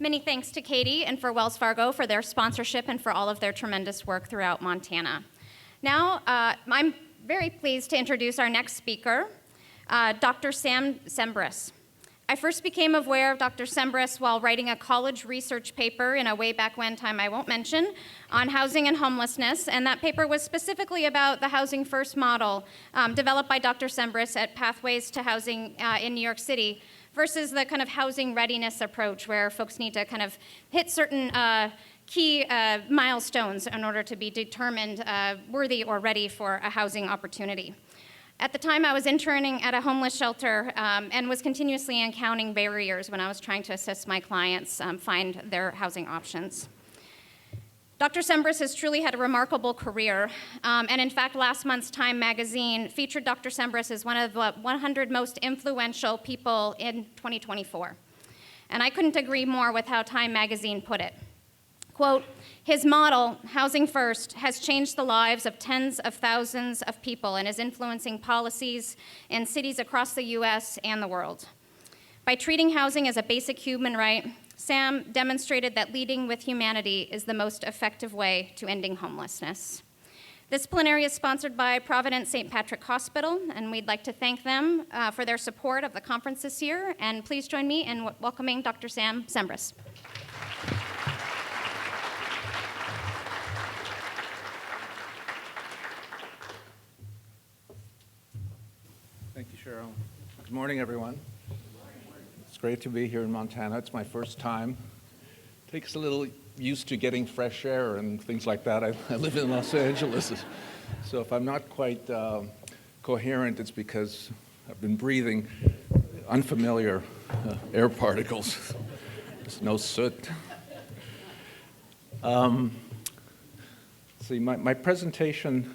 Many thanks to Katie and for Wells Fargo for their sponsorship and for all of their tremendous work throughout Montana. Now, I'm very pleased to introduce our next speaker, Dr. Tsemberis. I first became aware of Dr. Tsemberis while writing a college research paper in a way back when time I won't mention on housing and homelessness, and that paper was specifically about the Housing First model developed by Dr. Tsemberis at Pathways to Housing in New York City, versus the kind of housing readiness approach where folks need to kind of hit certain key milestones in order to be determined worthy or ready for a housing opportunity. At the time, I was interning at a homeless shelter and was continuously encountering barriers when I was trying to assist my clients find their housing options. Dr. Tsemberis has truly had a remarkable career, and in fact, last month's Time magazine featured Dr. Tsemberis as one of the 100 most influential people in 2024. And I couldn't agree more with how Time magazine put it. Quote, his model, Housing First, has changed the lives of tens of thousands of people and is influencing policies in cities across the US and the world. By treating housing as a basic human right, Sam demonstrated that leading with humanity is the most effective way to ending homelessness. This plenary is sponsored by Providence St. Patrick Hospital, and we'd like to thank them for their support of the conference this year. And please join me in welcoming Dr. Sam Tsemberis. Thank you, Cheryl. Good morning, everyone. It's great to be here in Montana. It's my first time. Takes a little used to getting fresh air and things like that. I live in Los Angeles, so if I'm not quite coherent, it's because I've been breathing unfamiliar air particles. There's no soot. See, my presentation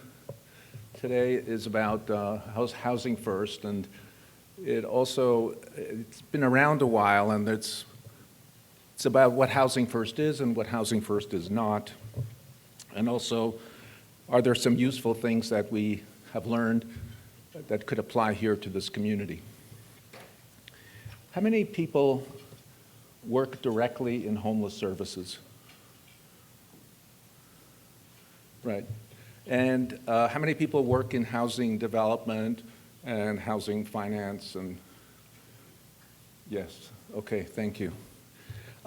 today is about Housing First, and it's been around a while, and it's about what Housing First is and what Housing First is not, and also are there some useful things that we have learned that could apply here to this community. How many people work directly in homeless services? Right. And how many people work in housing development and housing finance? And yes, okay, thank you.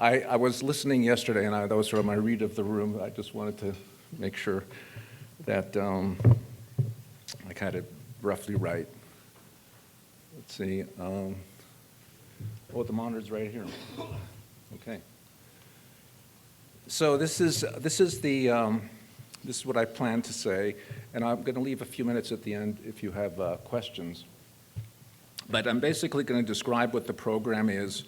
I was listening yesterday, and that was sort of my read of the room. I just wanted to make sure that I got it roughly right. Let's see. Oh, the monitor's right here. Okay. So this is what I plan to say, and I'm going to leave a few minutes at the end if you have questions. But I'm basically going to describe what the program is,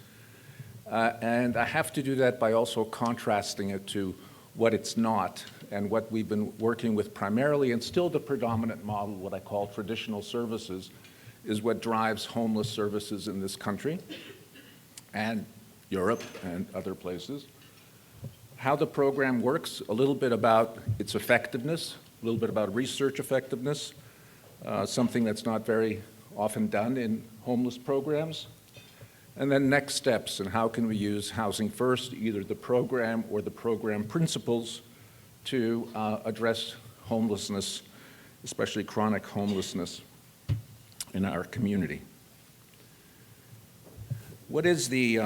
and I have to do that by also contrasting it to what it's not and what we've been working with primarily, and still the predominant model, what I call traditional services, is what drives homeless services in this country and Europe and other places. How the program works, a little bit about its effectiveness, a little bit about research effectiveness, something that's not very often done in homeless programs, and then next steps and how can we use Housing First, either the program or the program principles, to address homelessness, especially chronic homelessness in our community. What is the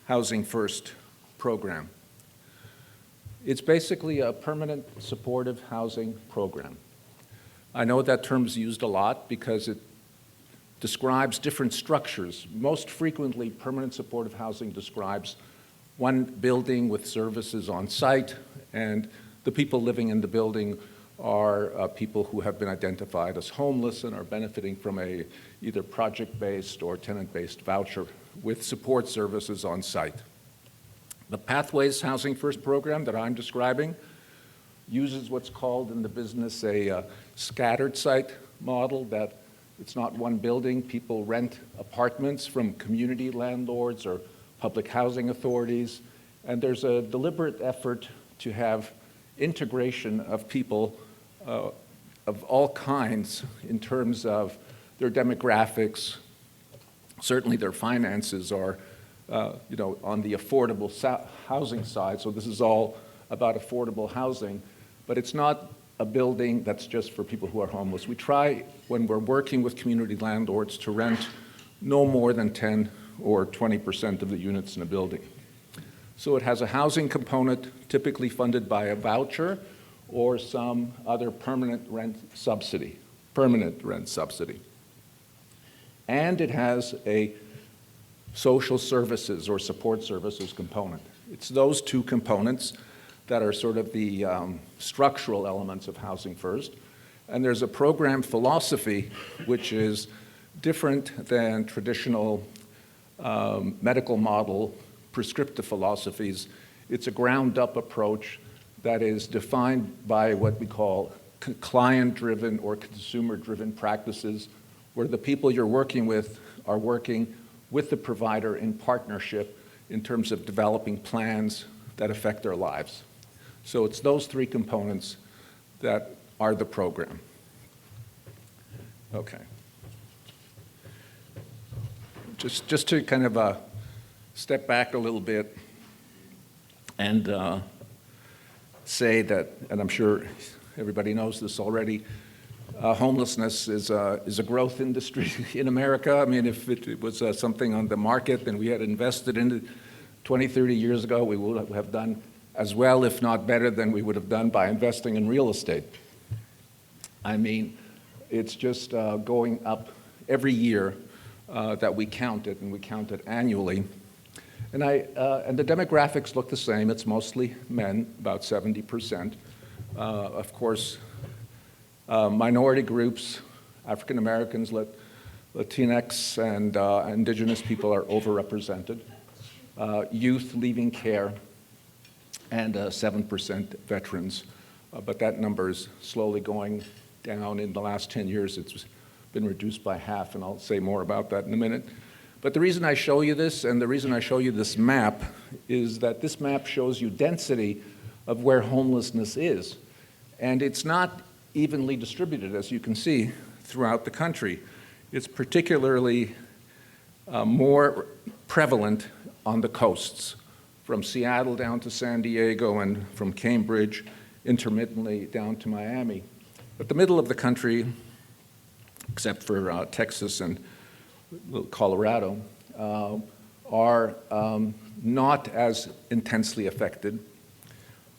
Housing First program? It's basically a permanent supportive housing program. I know that term's used a lot because it describes different structures. Most frequently, permanent supportive housing describes one building with services on site, and the people living in the building are people who have been identified as homeless and are benefiting from a either project-based or tenant-based voucher with support services on site. The Pathways Housing First program that I'm describing uses what's called in the business a scattered site model, that it's not one building. People rent apartments from community landlords or public housing authorities, and there's a deliberate effort to have integration of people of all kinds in terms of their demographics. Certainly their finances are on the affordable housing side. So this is all about affordable housing, but it's not a building that's just for people who are homeless. We try, when we're working with community landlords, to rent no more than 10 or 20% of the units in a building. So it has a housing component typically funded by a voucher or some other permanent rent subsidy. And it has a social services or support services component. It's those two components that are sort of the structural elements of Housing First. And there's a program philosophy which is different than traditional medical model prescriptive philosophies. It's a ground-up approach that is defined by what we call client-driven or consumer-driven practices, where the people you're working with are working with the provider in partnership in terms of developing plans that affect their lives. So it's those three components that are the program. Okay. Just to kind of step back a little bit and say that, and I'm sure everybody knows this already, homelessness is a growth industry in America. I mean, if it was something on the market and we had invested in it 20, 30 years ago, we would have done as well, if not better, than we would have done by investing in real estate. I mean, it's just going up every year that we count it, and we count it annually. And the demographics look the same. It's mostly men, about 70%. Of course, minority groups, African Americans, Latinx, and indigenous people are overrepresented. Youth leaving care, and 7% veterans. But that number is slowly going down. In the last 10 years, it's been reduced by half, and I'll say more about that in a minute. But the reason I show you this, and the reason I show you this map, is that this map shows you density of where homelessness is. And it's not evenly distributed, as you can see, throughout the country. It's particularly more prevalent on the coasts, from Seattle down to San Diego and from Cambridge intermittently down to Miami. But the middle of the country, except for Texas and Colorado, are not as intensely affected,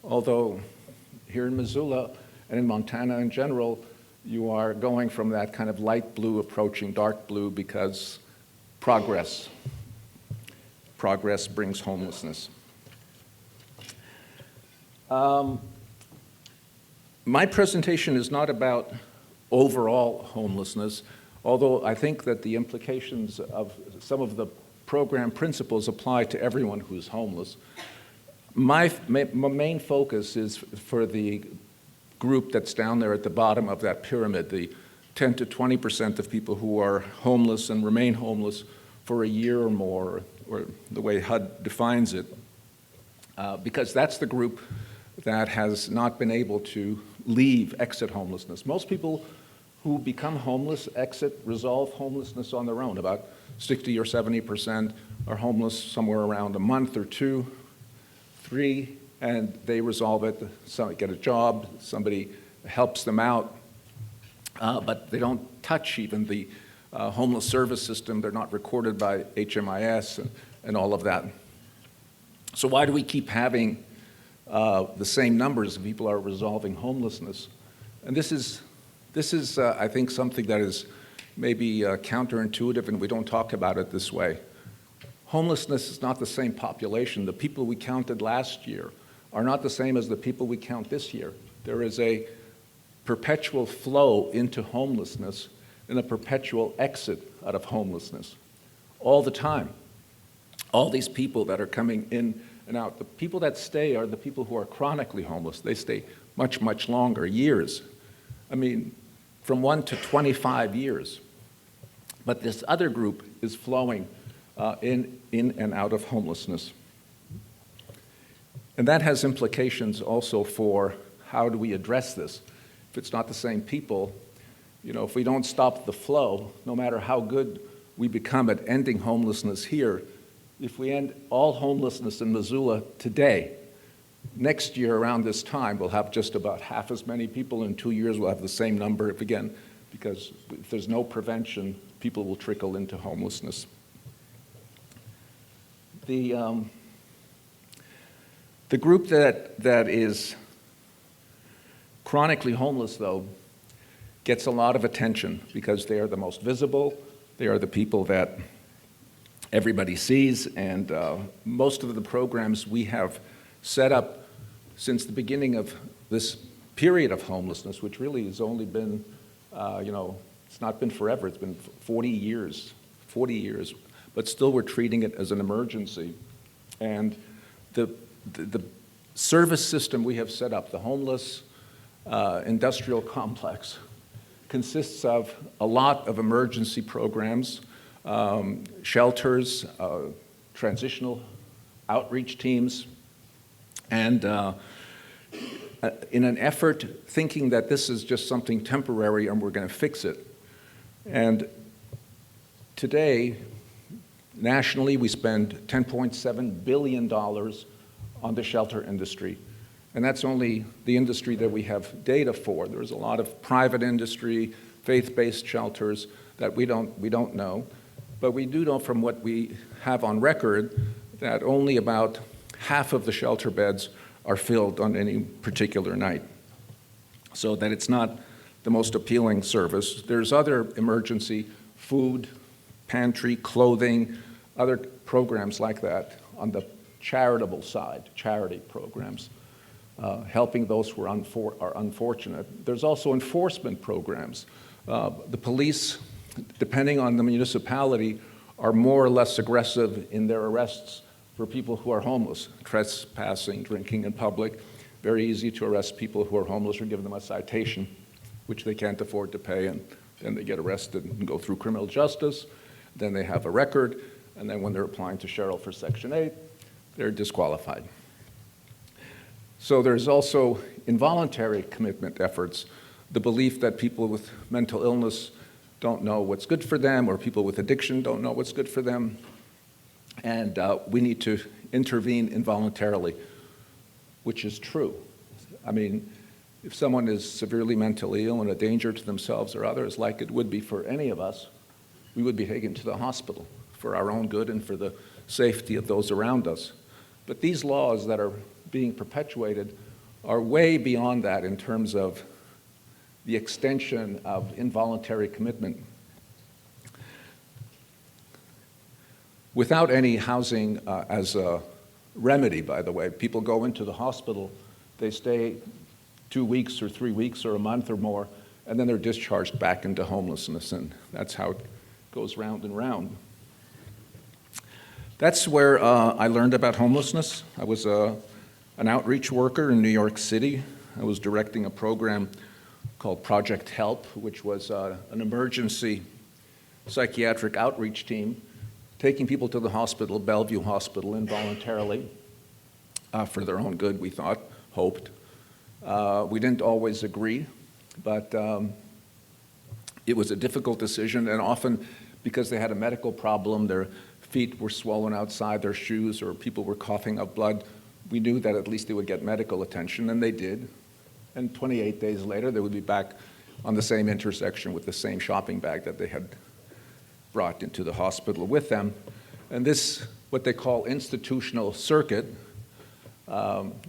although here in Missoula and in Montana in general, you are going from that kind of light blue approaching dark blue because progress brings homelessness. My presentation is not about overall homelessness, although I think that the implications of some of the program principles apply to everyone who's homeless. My main focus is for the group that's down there at the bottom of that pyramid, the 10 to 20% of people who are homeless and remain homeless for a year or more, or the way HUD defines it, because that's the group that has not been able to exit homelessness. Most people who become homeless resolve homelessness on their own. About 60 or 70% are homeless somewhere around a month or 2, 3, and they resolve it. Some get a job, somebody helps them out, but they don't touch even the homeless service system. They're not recorded by HMIS and all of that. So why do we keep having the same numbers of people are resolving homelessness? And this is, I think, something that is maybe counterintuitive, and we don't talk about it this way. Homelessness is not the same population. The people we counted last year are not the same as the people we count this year. There is a perpetual flow into homelessness and a perpetual exit out of homelessness all the time. All these people that are coming in and out, the people that stay are the people who are chronically homeless. They stay much, much longer, years. I mean, from 1 to 25 years. But this other group is flowing in and out of homelessness. And that has implications also for how do we address this. If it's not the same people, if we don't stop the flow, no matter how good we become at ending homelessness here, if we end all homelessness in Missoula today, next year around this time, we'll have just about half as many people. In 2 years, we'll have the same number again, because if there's no prevention, people will trickle into homelessness. The group that is chronically homeless, though, gets a lot of attention because they are the most visible. They are the people that everybody sees, and most of the programs we have set up since the beginning of this period of homelessness, which really has only been, it's not been forever, it's been 40 years, but still we're treating it as an emergency. And the service system we have set up, the homeless industrial complex, consists of a lot of emergency programs, shelters, transitional outreach teams, and in an effort thinking that this is just something temporary and we're going to fix it. And today, nationally, we spend $10.7 billion on the shelter industry. And that's only the industry that we have data for. There's a lot of private industry, faith-based shelters that we don't know. But we do know from what we have on record that only about half of the shelter beds are filled on any particular night. So that it's not the most appealing service. There's other emergency food, pantry, clothing, other programs like that on the charitable side, charity programs, helping those who are unfortunate. There's also enforcement programs. The police, depending on the municipality, are more or less aggressive in their arrests for people who are homeless, trespassing, drinking in public. Very easy to arrest people who are homeless or give them a citation, which they can't afford to pay, and then they get arrested and go through criminal justice. Then they have a record, and then when they're applying to Sherrill for Section 8, they're disqualified. So there's also involuntary commitment efforts, the belief that people with mental illness don't know what's good for them, or people with addiction don't know what's good for them, and we need to intervene involuntarily, which is true. I mean, if someone is severely mentally ill and a danger to themselves or others, like it would be for any of us, we would be taken to the hospital for our own good and for the safety of those around us. But these laws that are being perpetuated are way beyond that in terms of the extension of involuntary commitment. Without any housing as a remedy, by the way, people go into the hospital, they stay 2 weeks or 3 weeks or a month or more, and then they're discharged back into homelessness, and that's how it goes round and round. That's where I learned about homelessness. I was an outreach worker in New York City. I was directing a program called Project Help, which was an emergency psychiatric outreach team, taking people to the hospital, Bellevue Hospital, involuntarily, for their own good, we thought, hoped. We didn't always agree, but it was a difficult decision, and often because they had a medical problem, their feet were swollen outside their shoes, or people were coughing up blood, we knew that at least they would get medical attention, and they did. And 28 days later, they would be back on the same intersection with the same shopping bag that they had brought into the hospital with them. And this, what they call institutional circuit,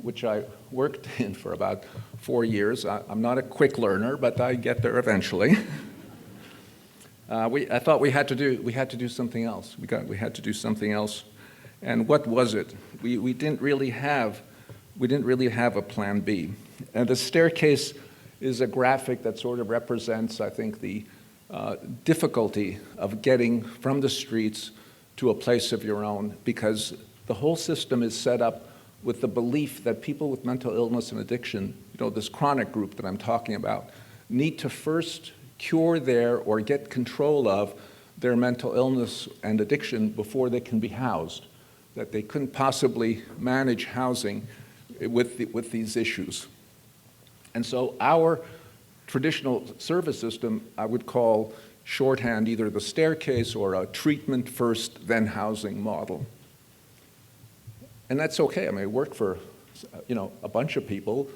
which I worked in for about 4 years. I'm not a quick learner, but I get there eventually. I thought we had to do something else. We had to do something else. And what was it? We didn't really have a plan B. And the staircase is a graphic that sort of represents, I think, the difficulty of getting from the streets to a place of your own, because the whole system is set up with the belief that people with mental illness and addiction, this chronic group that I'm talking about, need to first cure their or get control of their mental illness and addiction before they can be housed, that they couldn't possibly manage housing with these issues. And so our traditional service system, I would call shorthand either the staircase or a treatment first, then housing model. And that's okay. I mean, it worked for, a bunch of people,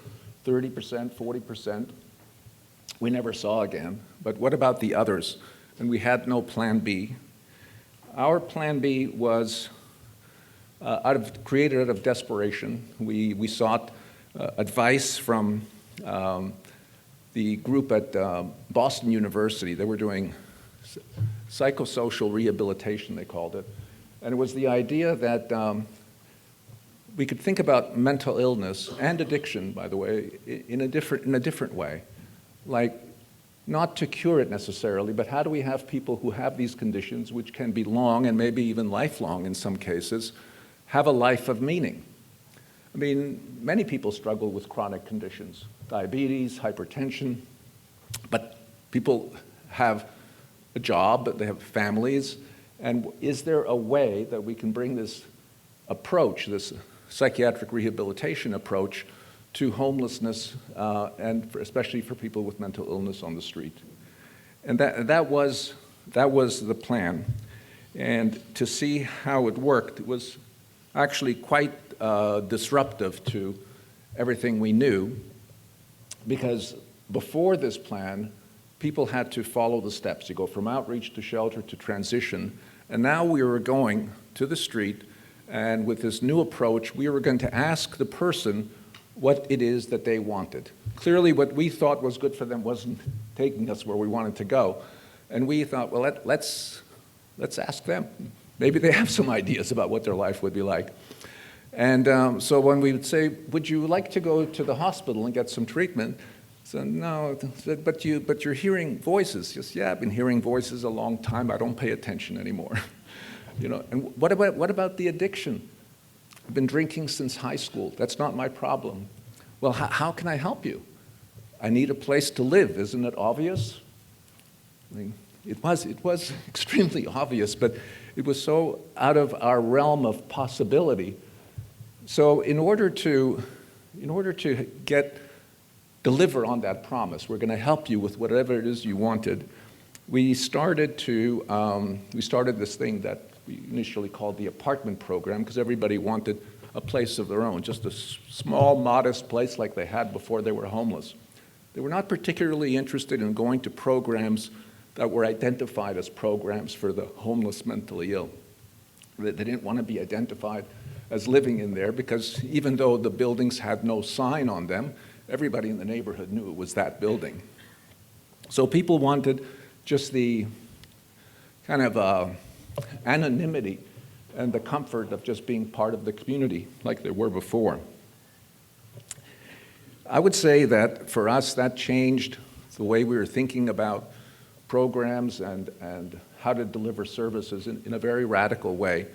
30%, 40%. We never saw again. But what about the others? And we had no plan B. Our plan B was created out of desperation. We sought advice from the group at Boston University. They were doing psychosocial rehabilitation, they called it. And it was the idea that we could think about mental illness and addiction, by the way, in a different way. Like, not to cure it necessarily, but how do we have people who have these conditions, which can be long and maybe even lifelong in some cases, have a life of meaning? I mean, many people struggle with chronic conditions, diabetes, hypertension, but people have a job, they have families, and is there a way that we can bring this approach, this psychiatric rehabilitation approach, to homelessness, and especially for people with mental illness on the street? And that was the plan. And to see how it worked, it was actually quite disruptive to everything we knew, because before this plan, people had to follow the steps. You go from outreach to shelter to transition, and now we were going to the street, and with this new approach, we were going to ask the person what it is that they wanted. Clearly, what we thought was good for them wasn't taking us where we wanted to go, and we thought, well, let's ask them. Maybe they have some ideas about what their life would be like. And so when we would say, would you like to go to the hospital and get some treatment? So no, but you're hearing voices. Just, yeah, I've been hearing voices a long time. I don't pay attention anymore. And what about the addiction? I've been drinking since high school. That's not my problem. Well, how can I help you? I need a place to live. Isn't it obvious? I mean, it was extremely obvious, but it was so out of our realm of possibility. So in order to deliver on that promise, we're going to help you with whatever it is you wanted. We started this thing that we initially called the apartment program, because everybody wanted a place of their own, just a small, modest place like they had before they were homeless. They were not particularly interested in going to programs that were identified as programs for the homeless mentally ill. They didn't want to be identified as living in there, because even though the buildings had no sign on them, everybody in the neighborhood knew it was that building. So people wanted just the kind of anonymity and the comfort of just being part of the community like they were before. I would say that for us, that changed the way we were thinking about programs and how to deliver services in a very radical way.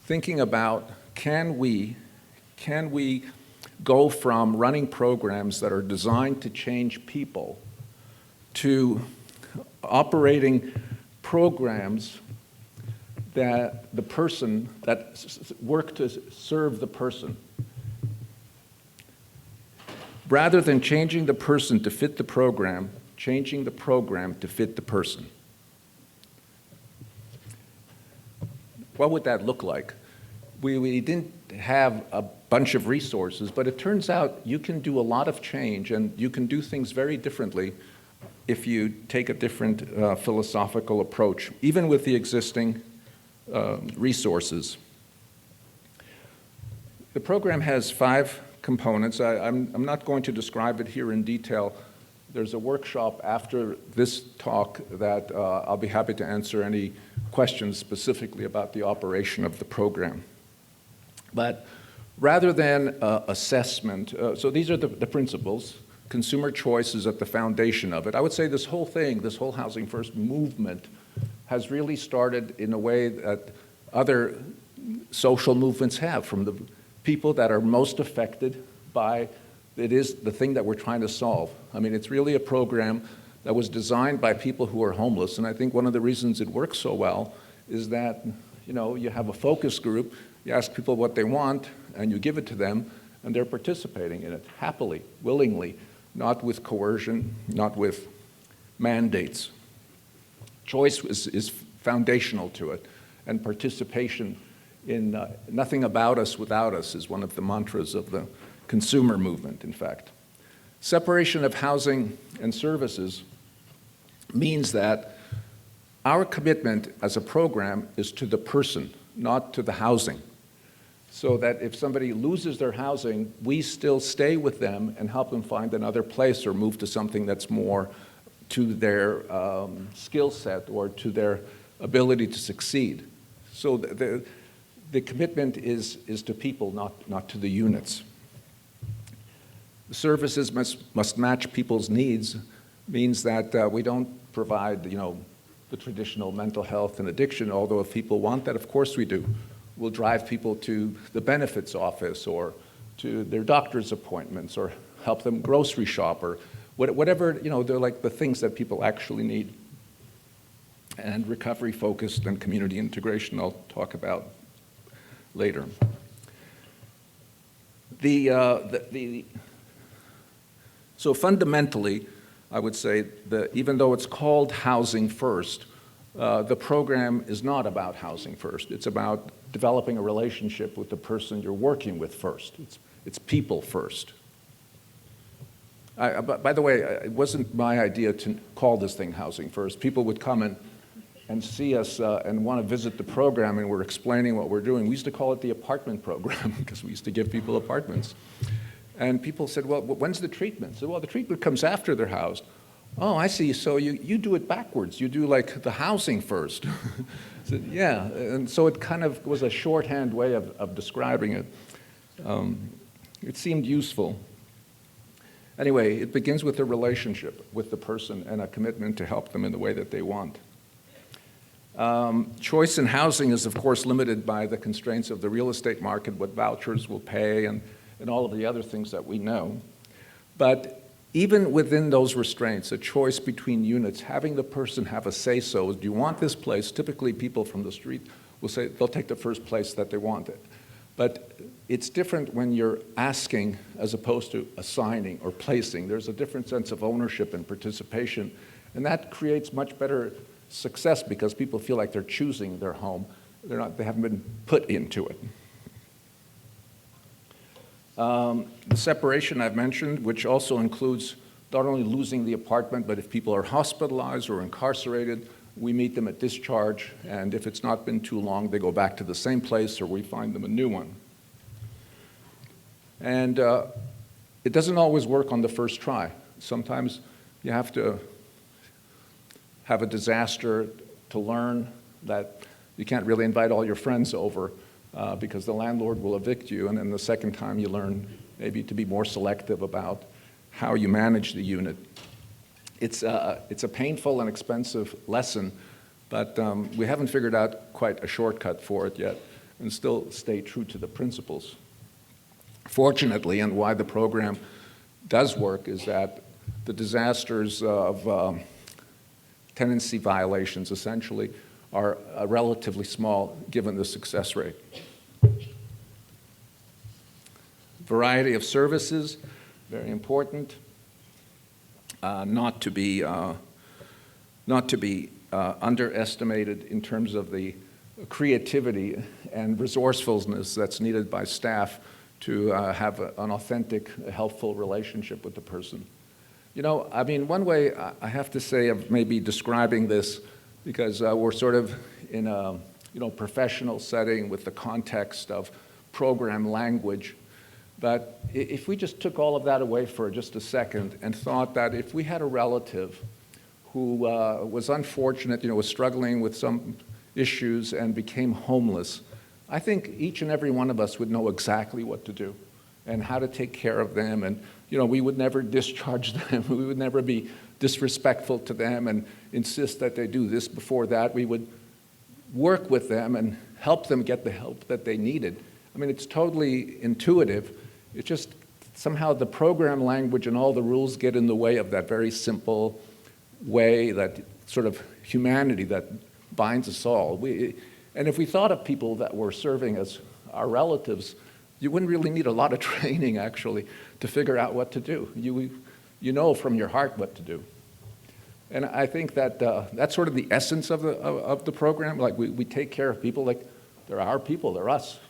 Thinking about, can we go from running programs that are designed to change people to operating programs that work to serve the person, rather than changing the person to fit the program, changing the program to fit the person. What would that look like? We didn't have a bunch of resources, but it turns out you can do a lot of change, and you can do things very differently if you take a different philosophical approach, even with the existing resources. The program has 5 components. I'm not going to describe it here in detail. There's a workshop after this talk that I'll be happy to answer any questions specifically about the operation of the program. But rather than assessment, so these are the principles. Consumer choice is at the foundation of it. I would say this whole thing, this whole Housing First movement, has really started in a way that other social movements have, from the people that are most affected by it is the thing that we're trying to solve. I mean, it's really a program that was designed by people who are homeless, and I think one of the reasons it works so well is that, you have a focus group, you ask people what they want, and you give it to them, and they're participating in it happily, willingly, not with coercion, not with mandates. Choice is foundational to it, and participation Nothing about us without us is one of the mantras of the consumer movement, in fact. Separation of housing and services means that our commitment as a program is to the person, not to the housing. So that if somebody loses their housing, we still stay with them and help them find another place or move to something that's more to their skill set or to their ability to succeed. So the commitment is to people, not to the units. The services must match people's needs, means that we don't provide, the traditional mental health and addiction, although if people want that, of course we do. We'll drive people to the benefits office or to their doctor's appointments or help them grocery shop or whatever, they're like the things that people actually need. And recovery-focused and community integration I'll talk about later. So fundamentally, I would say that even though it's called Housing First, the program is not about housing first. It's about developing a relationship with the person you're working with first. It's people first. By the way, it wasn't my idea to call this thing Housing First. People would come and see us and want to visit the program, and we're explaining what we're doing. We used to call it the apartment program because we used to give people apartments. And people said, well, when's the treatment? I said, well, the treatment comes after they're housed. Oh, I see. So you do it backwards. You do like the housing first. I said, yeah. And so it kind of was a shorthand way of describing it. It seemed useful. Anyway, it begins with a relationship with the person and a commitment to help them in the way that they want. Choice in housing is, of course, limited by the constraints of the real estate market, what vouchers will pay, and all of the other things that we know. But even within those restraints, a choice between units, having the person have a say-so, do you want this place? Typically, people from the street will say they'll take the first place that they want it. But it's different when you're asking as opposed to assigning or placing. There's a different sense of ownership and participation, and that creates much better success because people feel like they're choosing their home. They haven't been put into it. The separation I've mentioned, which also includes not only losing the apartment, but if people are hospitalized or incarcerated, we meet them at discharge, and if it's not been too long, they go back to the same place or we find them a new one. And it doesn't always work on the first try. Sometimes you have to have a disaster to learn that you can't really invite all your friends over because the landlord will evict you, and then the second time you learn maybe to be more selective about how you manage the unit. It's a painful and expensive lesson, but we haven't figured out quite a shortcut for it yet and still stay true to the principles. Fortunately, and why the program does work, is that the disasters of tenancy violations essentially are relatively small given the success rate. Variety of services, very important. Not to be underestimated in terms of the creativity and resourcefulness that's needed by staff to have an authentic, helpful relationship with the person. One way I have to say of maybe describing this, because we're sort of in a professional setting with the context of program language. But if we just took all of that away for just a second and thought that if we had a relative who was unfortunate, was struggling with some issues and became homeless, I think each and every one of us would know exactly what to do and how to take care of them. And we would never discharge them. We would never be disrespectful to them and insist that they do this before that. We would work with them and help them get the help that they needed. It's totally intuitive. It's just somehow the program language and all the rules get in the way of that very simple way, that sort of humanity that binds us all. And if we thought of people that were serving as our relatives, you wouldn't really need a lot of training, actually, to figure out what to do. You know from your heart what to do. And I think that that's sort of the essence of the program. Like we take care of people like They're our people, they're us.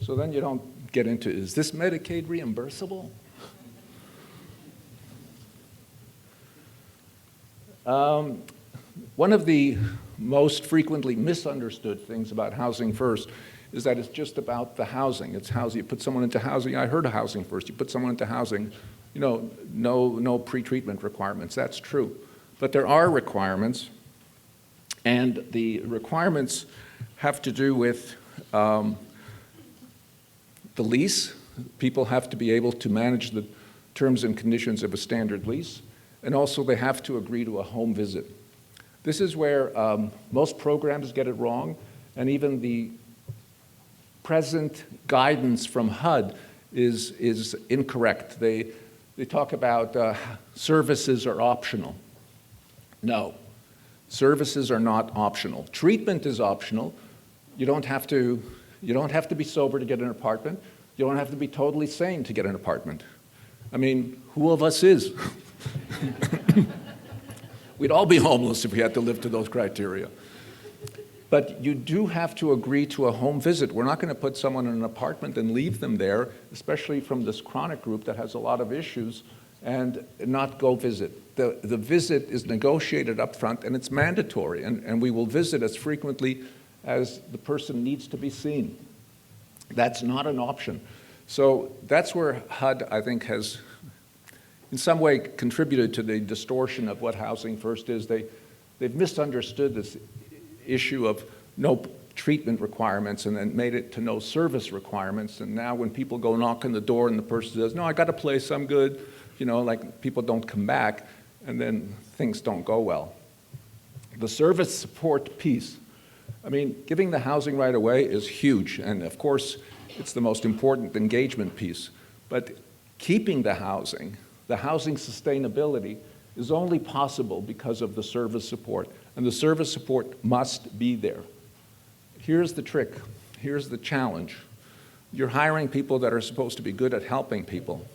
So then you don't get into, is this Medicaid reimbursable? One of the most frequently misunderstood things about Housing First is that it's just about the housing. It's housing. You put someone into housing. I heard of Housing First. You put someone into housing, you know, no pre-treatment requirements. That's true. But there are requirements, and the requirements have to do with the lease. People have to be able to manage the terms and conditions of a standard lease, and also they have to agree to a home visit. This is where most programs get it wrong, and even the present guidance from HUD is incorrect. They talk about services are optional. No, services are not optional. Treatment is optional. You don't have to be sober to get an apartment. You don't have to be totally sane to get an apartment. I mean, who of us is? We'd all be homeless if we had to live to those criteria. But you do have to agree to a home visit. We're not going to put someone in an apartment and leave them there, especially from this chronic group that has a lot of issues, and not go visit. The visit is negotiated up front, and it's mandatory, and we will visit as frequently as the person needs to be seen. That's not an option. So that's where HUD, I think, has in some way contributed to the distortion of what Housing First is. They've misunderstood this issue of no treatment requirements and then made it to no service requirements. And now when people go knock on the door and the person says, no, I got a place, I'm good, you know, like people don't come back, and then things don't go well. The service support piece, I mean, giving the housing right away is huge, and of course, it's the most important engagement piece. But keeping the housing sustainability is only possible because of the service support, and the service support must be there. Here's the trick, here's the challenge. You're hiring people that are supposed to be good at helping people,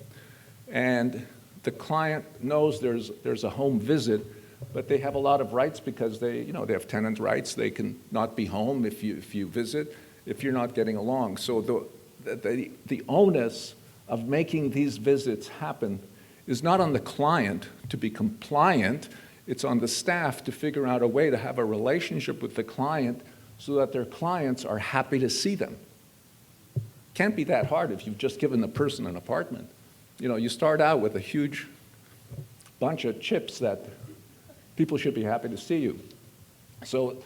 and the client knows there's a home visit, but they have a lot of rights because they have tenant rights. They can not be home if you visit, if you're not getting along. So the onus of making these visits happen is not on the client to be compliant, it's on the staff to figure out a way to have a relationship with the client so that their clients are happy to see them. Can't be that hard if you've just given the person an apartment. You know, you start out with a huge bunch of chips that people should be happy to see you. So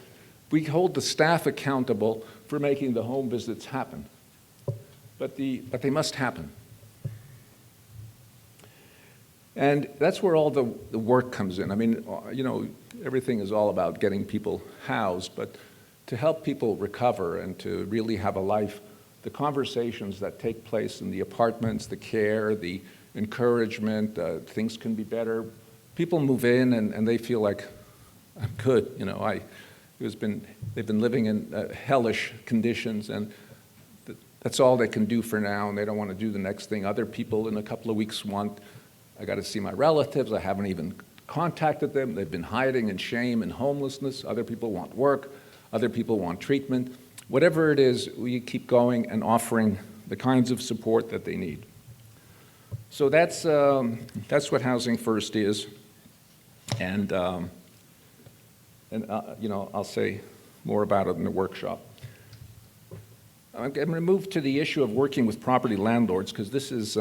we hold the staff accountable for making the home visits happen. But they must happen. And that's where all the work comes in. I mean, you know, everything is all about getting people housed, but to help people recover and to really have a life, the conversations that take place in the apartments, the care, the encouragement, things can be better. People move in and they feel like, I'm good, you know, they've been living in hellish conditions, and that's all they can do for now, and they don't want to do the next thing. Other people in a couple of weeks want, I got to see my relatives, I haven't even contacted them, they've been hiding in shame and homelessness. Other people want work, other people want treatment. Whatever it is, we keep going and offering the kinds of support that they need. So that's what Housing First is, and you know, I'll say more about it in the workshop. I'm going to move to the issue of working with property landlords, because this is,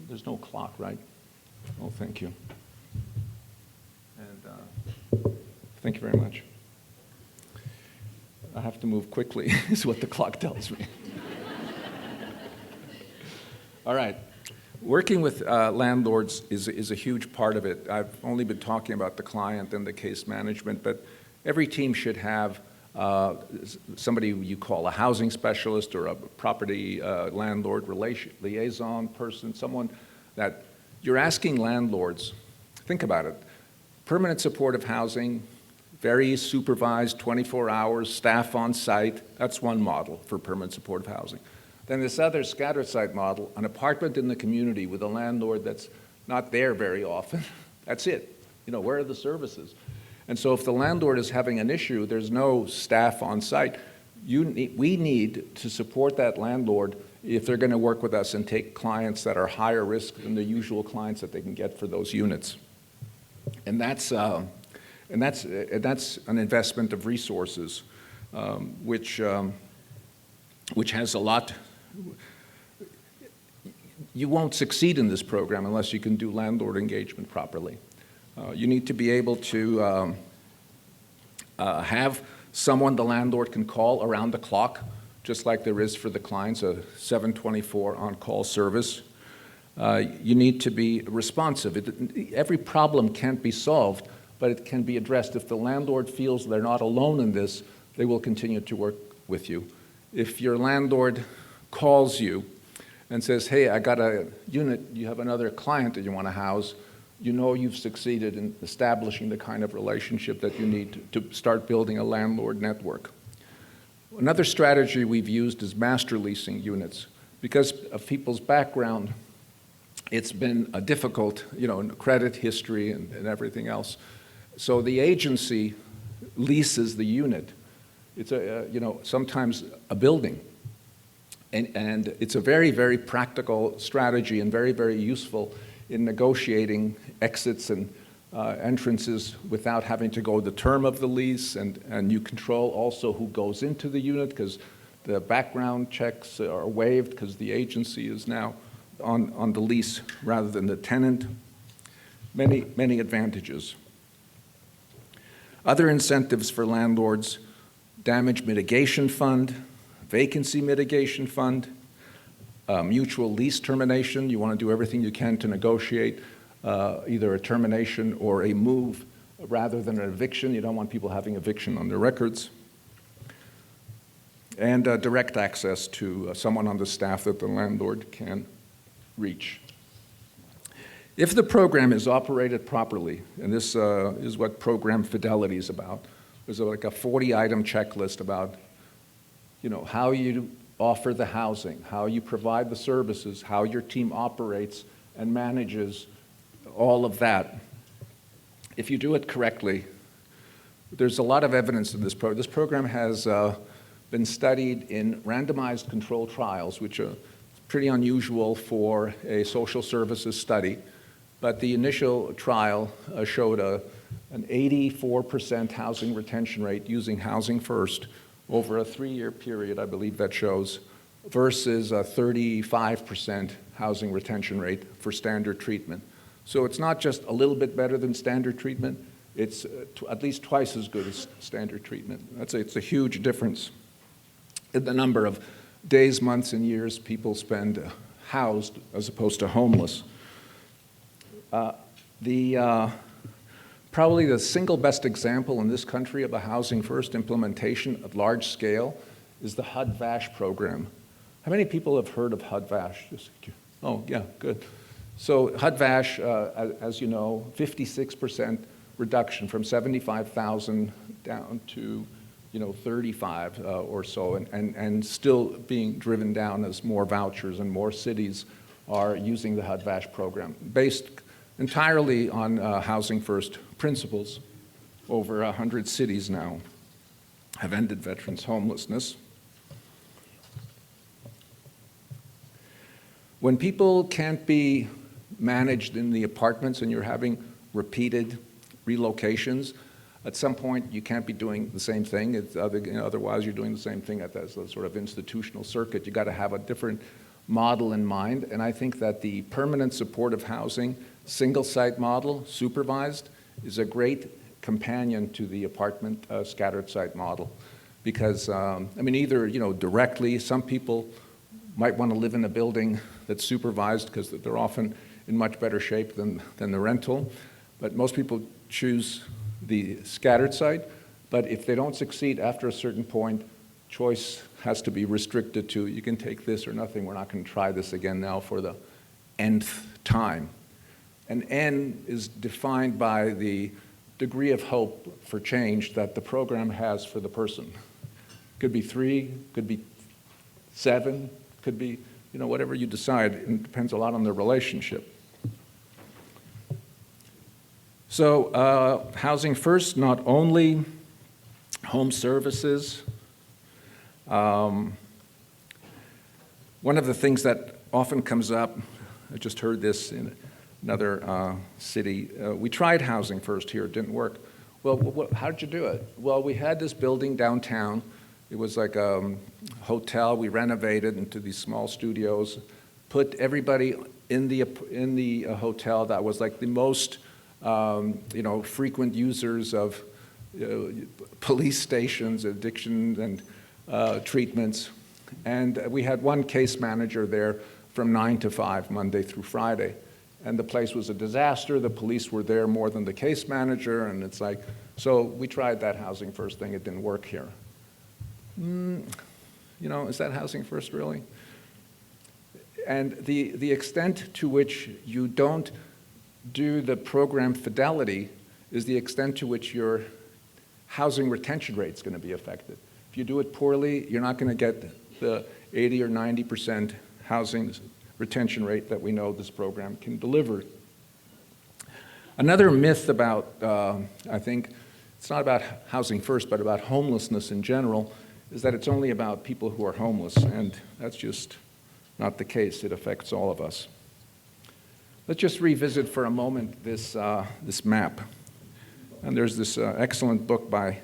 there's no clock, right? Oh, thank you. And thank you very much. I have to move quickly, is what the clock tells me. All right. Working with landlords is a huge part of it. I've only been talking about the client and the case management, but every team should have somebody you call a housing specialist or a property landlord liaison person, someone that you're asking landlords, think about it, permanent supportive housing, very supervised, 24 hours, staff on site, that's one model for permanent supportive housing. Then this other scattered site model, an apartment in the community with a landlord that's not there very often, that's it. You know, where are the services? And so if the landlord is having an issue, there's no staff on site. We need to support that landlord if they're going to work with us and take clients that are higher risk than the usual clients that they can get for those units. And that's an investment of resources, which has a lot. You won't succeed in this program unless you can do landlord engagement properly. You need to be able to have someone the landlord can call around the clock, just like there is for the clients, a 7/24 on-call service. You need to be responsive. Every problem can't be solved, but it can be addressed. If the landlord feels they're not alone in this, they will continue to work with you. If your landlord calls you and says, hey, I got a unit, you have another client that you want to house, you know you've succeeded in establishing the kind of relationship that you need to start building a landlord network. Another strategy we've used is master leasing units. Because of people's background, it's been difficult, credit history and everything else. So the agency leases the unit. It's sometimes a building. And it's a very, very practical strategy and very, very useful in negotiating exits and entrances without having to go the term of the lease, and you control also who goes into the unit because the background checks are waived because the agency is now on the lease rather than the tenant. Many, many advantages. Other incentives for landlords: damage mitigation fund, vacancy mitigation fund, mutual lease termination. You want to do everything you can to negotiate either a termination or a move rather than an eviction. You don't want people having eviction on their records. And direct access to someone on the staff that the landlord can reach. If the program is operated properly, and this is what program fidelity is about, there's like a 40-item checklist about how you offer the housing, how you provide the services, how your team operates and manages all of that. If you do it correctly, there's a lot of evidence in this program. This program has been studied in randomized controlled trials, which are pretty unusual for a social services study. But the initial trial showed an 84% housing retention rate using Housing First over a 3-year period, I believe that shows, versus a 35% housing retention rate for standard treatment. So it's not just a little bit better than standard treatment, it's at least twice as good as standard treatment. It's a huge difference in the number of days, months, and years people spend housed as opposed to homeless. Probably the single best example in this country of a Housing First implementation at large scale is the HUD-VASH program. How many people have heard of HUD-VASH? Oh, yeah, good. So HUD-VASH, as you know, 56% reduction from 75,000 down to 35 or so, and still being driven down as more vouchers and more cities are using the HUD-VASH program, based entirely on Housing First principles. Over 100 cities now have ended veterans' homelessness. When people can't be managed in the apartments and you're having repeated relocations, at some point you can't be doing the same thing. Otherwise you're doing the same thing at that sort of institutional circuit. You've got to have a different model in mind, and I think that the permanent supportive housing single-site model, supervised, is a great companion to the apartment scattered site model. Because, either, directly, some people might want to live in a building that's supervised because they're often in much better shape than the rental, but most people choose the scattered site. But if they don't succeed after a certain point, choice has to be restricted to, you can take this or nothing, we're not going to try this again now for the nth time. And N is defined by the degree of hope for change that the program has for the person. Could be 3, could be 7, could be, whatever you decide. It depends a lot on the relationship. So Housing First, not only home services. One of the things that often comes up, I just heard this in another city, we tried Housing First here, it didn't work. Well, how did you do it? Well, we had this building downtown. It was like a hotel. We renovated into these small studios, put everybody in the hotel that was like the most frequent users of police stations, addiction and treatments. And we had one case manager there from 9 to 5, Monday through Friday. And the place was a disaster. The police were there more than the case manager. And it's like, so we tried that Housing First thing. It didn't work here. Is that Housing First really? And the extent to which you don't do the program fidelity is the extent to which your housing retention rate is going to be affected. If you do it poorly, you're not going to get the 80 or 90% housing retention rate that we know this program can deliver. Another myth about, I think, it's not about Housing First, but about homelessness in general, is that it's only about people who are homeless, and that's just not the case. It affects all of us. Let's just revisit for a moment this map. And there's this excellent book by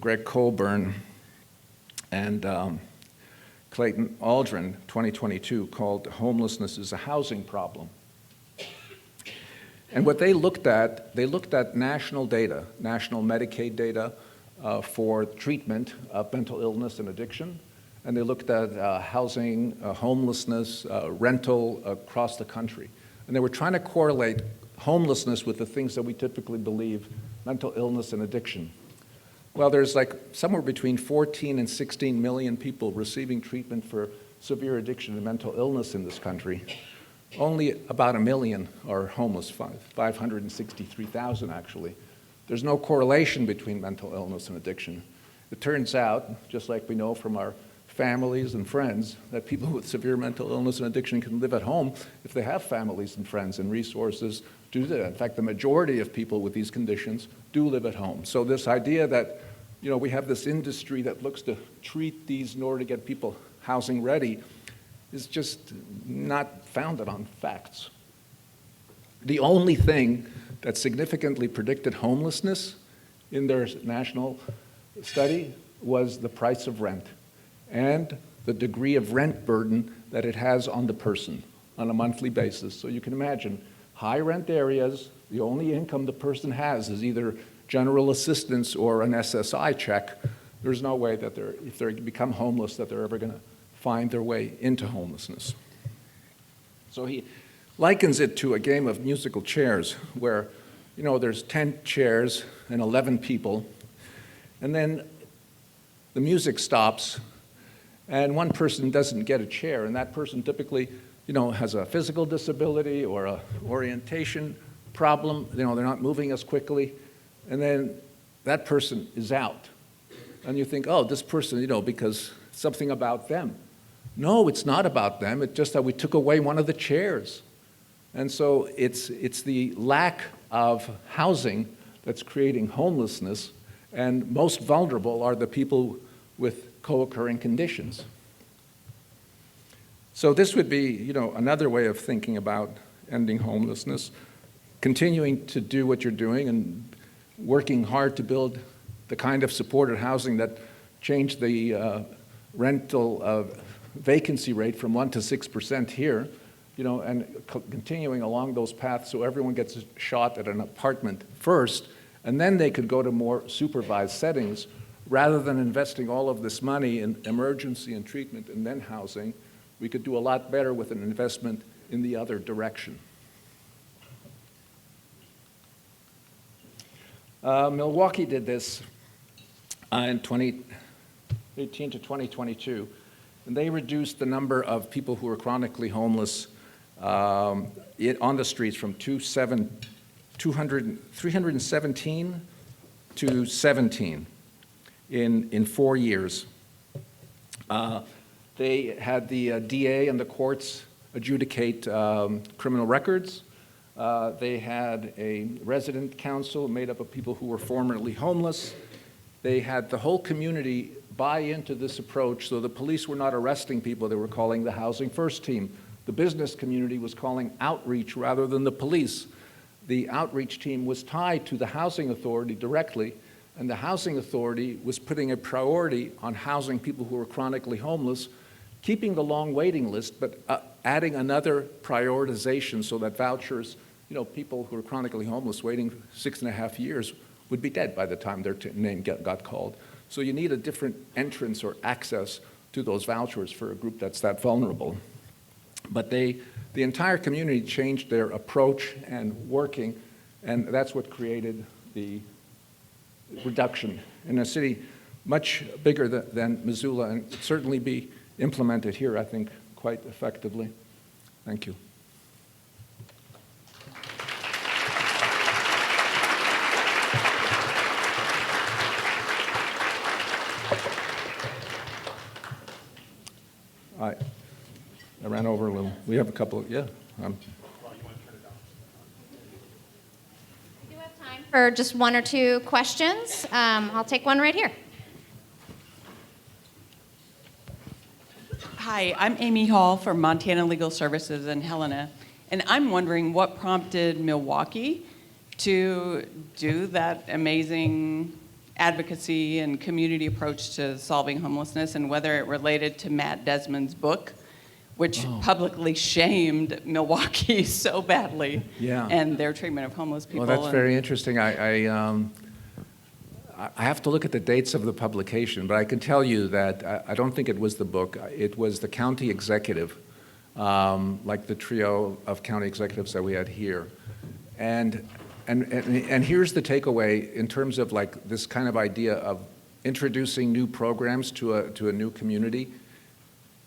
Greg Colburn and Clayton Aldrin, 2022, called Homelessness is a Housing Problem. And what they looked at national data, national Medicaid data for treatment of mental illness and addiction. And they looked at housing, homelessness, rental across the country. And they were trying to correlate homelessness with the things that we typically believe, mental illness and addiction. Well, there's like somewhere between 14 and 16 million people receiving treatment for severe addiction and mental illness in this country. Only about 1 million are homeless, 563,000 actually. There's no correlation between mental illness and addiction. It turns out, just like we know from our families and friends, that people with severe mental illness and addiction can live at home if they have families and friends and resources to do that. In fact, the majority of people with these conditions do live at home. So this idea that we have this industry that looks to treat these in order to get people housing ready is just not founded on facts. The only thing that significantly predicted homelessness in their national study was the price of rent and the degree of rent burden that it has on the person on a monthly basis. So you can imagine, high rent areas, the only income the person has is either general assistance or an SSI check. There's no way that if they become homeless, that they're ever going to find their way into homelessness. So he likens it to a game of musical chairs where, there's 10 chairs and 11 people, and then the music stops and one person doesn't get a chair, and that person typically, has a physical disability or a orientation problem. They're not moving as quickly, and then that person is out. And you think, oh, this person, because something about them. No, it's not about them. It's just that we took away one of the chairs. And so it's the lack of housing that's creating homelessness, and most vulnerable are the people with co-occurring conditions. So this would be, another way of thinking about ending homelessness, continuing to do what you're doing and working hard to build the kind of supported housing that changed the rental vacancy rate from 1% to 6% here, and continuing along those paths so everyone gets a shot at an apartment first, and then they could go to more supervised settings rather than investing all of this money in emergency and treatment and then housing. We could do a lot better with an investment in the other direction. Milwaukee did this in 2018 to 2022, and they reduced the number of people who were chronically homeless on the streets from 317 to 17 in 4 years. They had the DA and the courts adjudicate criminal records. They had a resident council made up of people who were formerly homeless. They had the whole community buy into this approach, so the police were not arresting people, they were calling the Housing First team. The business community was calling outreach rather than the police. The outreach team was tied to the housing authority directly, and the housing authority was putting a priority on housing people who were chronically homeless, keeping the long waiting list, but adding another prioritization so that vouchers, people who are chronically homeless waiting 6.5 years would be dead by the time their name got called. So you need a different entrance or access to those vouchers for a group that's that vulnerable. But the entire community changed their approach and working, and that's what created the reduction in a city much bigger than Missoula, and certainly be implemented here, I think, quite effectively. Thank you. I ran over a little. We have a couple of, yeah. We do have time for just one or two questions. I'll take one right here. Hi, I'm Amy Hall from Montana Legal Services in Helena, and I'm wondering what prompted Milwaukee to do that amazing advocacy and community approach to solving homelessness, and whether it related to Matt Desmond's book, which publicly shamed Milwaukee so badly, and their treatment of homeless people. Well, that's very interesting. I have to look at the dates of the publication, but I can tell you that I don't think it was the book. It was the county executive, like the trio of county executives that we had here. And here's the takeaway in terms of like this kind of idea of introducing new programs to a new community.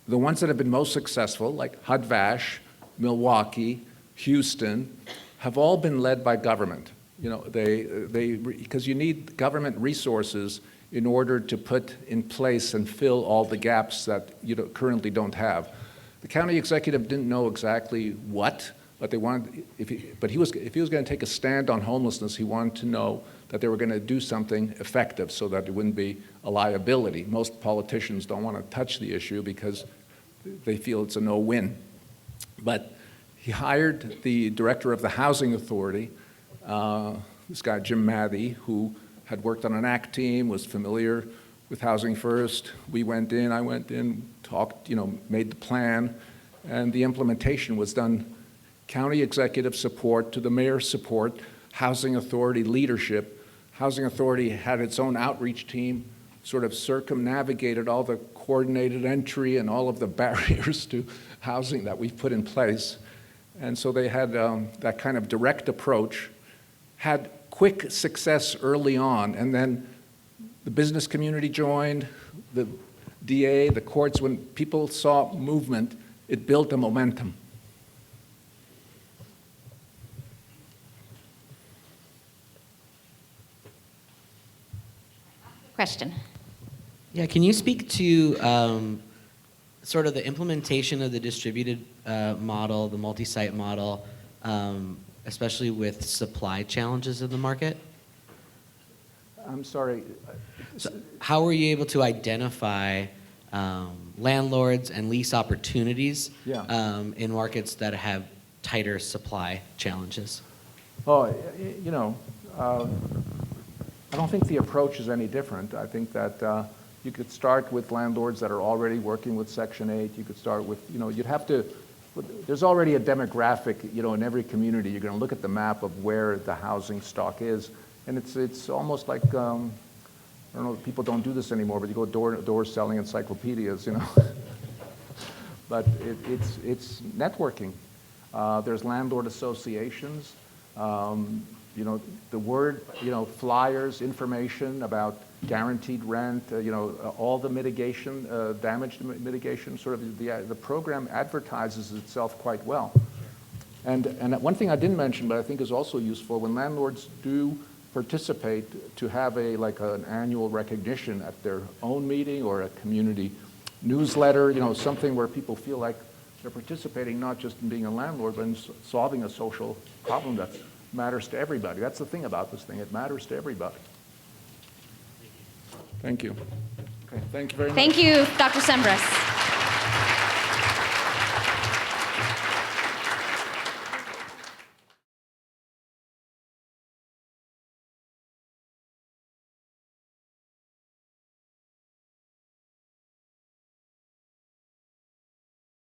The ones that have been most successful, like Hudvash, Milwaukee, Houston, have all been led by government. Because you need government resources in order to put in place and fill all the gaps that you currently don't have. The county executive didn't know exactly what, but they wanted. If he was going to take a stand on homelessness, he wanted to know that they were going to do something effective so that it wouldn't be a liability. Most politicians don't want to touch the issue because they feel it's a no-win. But he hired the director of the housing authority, this guy Jim Mathy, who had worked on an ACT team, was familiar with Housing First. I went in, talked, made the plan, and the implementation was done. County executive support to the mayor's support, housing authority leadership. Housing authority had its own outreach team, sort of circumnavigated all the coordinated entry and all of the barriers to housing that we've put in place. And so they had that kind of direct approach, had quick success early on, and then the business community joined, the DA, the courts. When people saw movement, it built a momentum. Question. Yeah, can you speak to sort of the implementation of the distributed model, the multi-site model, especially with supply challenges in the market? I'm sorry. So how were you able to identify landlords and lease opportunities in markets that have tighter supply challenges? Oh, I don't think the approach is any different. I think that you could start with landlords that are already working with Section 8. You could start with, you'd have to, there's already a demographic, in every community. You're going to look at the map of where the housing stock is. And it's almost like, I don't know, people don't do this anymore, but you go door to door selling encyclopedias, But it's networking. There's landlord associations. The word, flyers, information about guaranteed rent, all the mitigation, damage mitigation, sort of the program advertises itself quite well. And one thing I didn't mention, but I think is also useful, when landlords do participate, to have an annual recognition at their own meeting or a community newsletter, something where people feel like They're participating not just in being a landlord, but in solving a social problem that matters to everybody. That's the thing about this thing. It matters to everybody. Thank you. Okay, thank you very much. Thank you, Dr. Tsemberis.